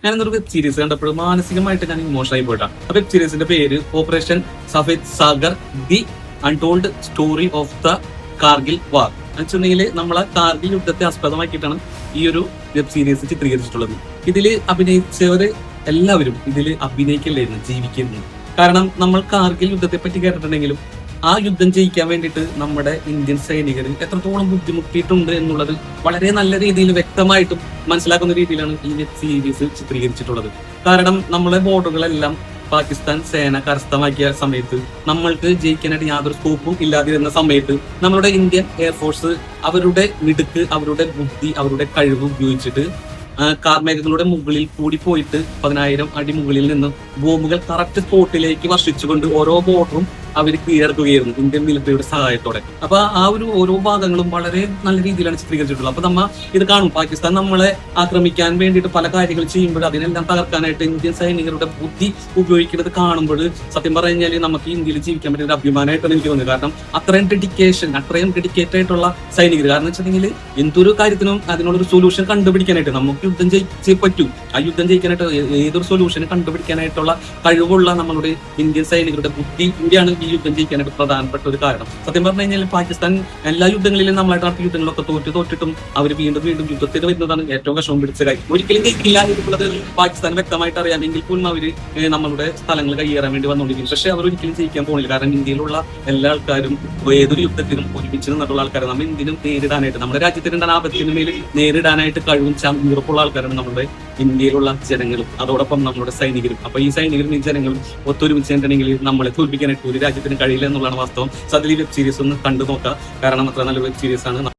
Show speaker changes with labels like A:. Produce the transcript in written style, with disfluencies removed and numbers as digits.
A: ഞാനൊരു web series കണ്ടപ്പോൾ മാനസികമായിട്ട് ഞാൻ ഇമോഷണൽ ആയി പോയിട്ടാണ്. ആ വെബ് സീരീസിന്റെ പേര് operation Safed Sagar the untold story of the Kargil war. വെച്ചിട്ടുണ്ടെങ്കിൽ നമ്മളെ കാർഗിൽ യുദ്ധത്തെ ആസ്പദമാക്കിയിട്ടാണ് ഈ ഒരു വെബ് സീരീസ് ചിത്രീകരിച്ചിട്ടുള്ളത്. ഇതിൽ അഭിനയിച്ചവര് എല്ലാവരും ഇതിൽ അഭിനയിക്കലായിരുന്നു, ജീവിക്കുന്നു. കാരണം നമ്മൾ കാർഗിൽ യുദ്ധത്തെ പറ്റി കേട്ടിട്ടുണ്ടെങ്കിലും ആ യുദ്ധം ജയിക്കാൻ വേണ്ടിയിട്ട് നമ്മുടെ ഇന്ത്യൻ സൈനികർ എത്രത്തോളം ബുദ്ധിമുട്ടിയിട്ടുണ്ട് എന്നുള്ളത് വളരെ നല്ല രീതിയിൽ വ്യക്തമായിട്ടും മനസ്സിലാക്കുന്ന രീതിയിലാണ് ഈ വെബ് സീരീസ് ചിത്രീകരിച്ചിട്ടുള്ളത്. കാരണം നമ്മളെ ബോർഡറുകളെല്ലാം പാകിസ്ഥാൻ സേന കരസ്ഥമാക്കിയ സമയത്ത് നമ്മൾക്ക് ജയിക്കാനായിട്ട് യാതൊരു സ്കോപ്പും ഇല്ലാതിരുന്ന സമയത്ത് നമ്മളുടെ ഇന്ത്യൻ എയർഫോഴ്സ് അവരുടെ മിടുക്ക്, അവരുടെ ബുദ്ധി, അവരുടെ കഴിവ് ഉപയോഗിച്ചിട്ട് കാർമേഘങ്ങളുടെ മുകളിൽ കൂടി പോയിട്ട് 10,000 അടി മുകളിൽ നിന്ന് ബോംബുകൾ കറക്റ്റ് സ്പോട്ടിലേക്ക് വർഷിച്ചുകൊണ്ട് ഓരോ ബോർഡറും അവർ കീഴടക്കുകയായിരുന്നു ഇന്ത്യൻ മിലിറ്ററിയുടെ സഹായത്തോടെ. അപ്പൊ ആ ഒരു ഓരോ ഭാഗങ്ങളും വളരെ നല്ല രീതിയിലാണ് ചിത്രീകരിച്ചിട്ടുള്ളത്. അപ്പൊ നമ്മ ഇത് കാണും, പാകിസ്ഥാൻ നമ്മളെ ആക്രമിക്കാൻ വേണ്ടിയിട്ട് പല കാര്യങ്ങൾ ചെയ്യുമ്പോൾ അതിനെല്ലാം തകർക്കാനായിട്ട് ഇന്ത്യൻ സൈനികരുടെ ബുദ്ധി ഉപയോഗിക്കുന്നത് കാണുമ്പോൾ സത്യം പറഞ്ഞു കഴിഞ്ഞാൽ നമുക്ക് ഇന്ത്യയിൽ ജീവിക്കാൻ പറ്റിയ ഒരു അഭിമാനമായിട്ടാണ് എനിക്ക് തോന്നുന്നത്. കാരണം അത്രയും ഡെഡിക്കേഷൻ, അത്രയും ഡെഡിക്കേറ്റഡ് ആയിട്ടുള്ള സൈനികർ. കാരണം വെച്ചിട്ടുണ്ടെങ്കിൽ എന്തൊരു കാര്യത്തിനും അതിനുള്ളൊരു സൊല്യൂഷൻ കണ്ടുപിടിക്കാനായിട്ട് നമുക്ക് യുദ്ധം ജയിച്ചേ പറ്റൂ. ആ യുദ്ധം ജയിക്കാനായിട്ട് ഏതൊരു സൊല്യൂഷൻ കണ്ടുപിടിക്കാനായിട്ടുള്ള കഴിവുള്ള നമ്മളുടെ ഇന്ത്യൻ സൈനികരുടെ ബുദ്ധി ഇന്ത്യയാണ് ഈ യുദ്ധം ജയിക്കാനായിട്ട് പ്രധാനപ്പെട്ട ഒരു കാരണം. സത്യം പറഞ്ഞു കഴിഞ്ഞാൽ പാകിസ്ഥാൻ എല്ലാ യുദ്ധങ്ങളിലും നമ്മളായിട്ട് നടത്തിയ യുദ്ധങ്ങളൊക്കെ തോറ്റിട്ടും അവർ വീണ്ടും യുദ്ധത്തിൽ വരുന്നതാണ് ഏറ്റവും വിഷമം പിടിച്ച കാര്യം. ഒരിക്കലും ജയിക്കില്ല എന്നുള്ളത് പാകിസ്ഥാൻ വ്യക്തമായിട്ട് അറിയാമെങ്കിൽ പോലും അവര് നമ്മളുടെ സ്ഥലങ്ങൾ കയ്യേറാൻ വേണ്ടി വന്നുകൊണ്ടിരിക്കും. പക്ഷെ അവർ ഒരിക്കലും ജയിക്കാൻ പോകുന്നില്ല. കാരണം ഇന്ത്യയിലുള്ള എല്ലാ ആൾക്കാരും ഏതൊരു യുദ്ധത്തിനും ഒരുമിച്ച് നിന്നിട്ടുള്ള ആൾക്കാരാണ്. നമ്മൾ ഇന്ത്യനും നേരിടാനായിട്ട്, നമ്മുടെ രാജ്യത്തിന്റെ ആപത്തിന് മേൽ നേരിടാനായിട്ട് കഴിവും ഉറപ്പുള്ള ആൾക്കാരാണ് നമ്മുടെ ഇന്ത്യയിലുള്ള ജനങ്ങളും അതോടൊപ്പം നമ്മുടെ സൈനികരും. അപ്പൊ ഈ സൈനികരും ഈ ജനങ്ങളും ഒത്തൊരുമിച്ചിട്ടുണ്ടെങ്കിൽ നമ്മളെ തോൽപ്പിക്കാനായിട്ട് ഒരു രാജ്യത്തിന് കഴിയില്ല എന്നുള്ളതാണ് വാസ്തവം. സോ അതിൽ ഈ വെബ് സീരീസ് ഒന്ന് കണ്ടു നോക്കാം. കാരണം അത്ര നല്ലൊരു വെബ് സീരീസ് ആണ്.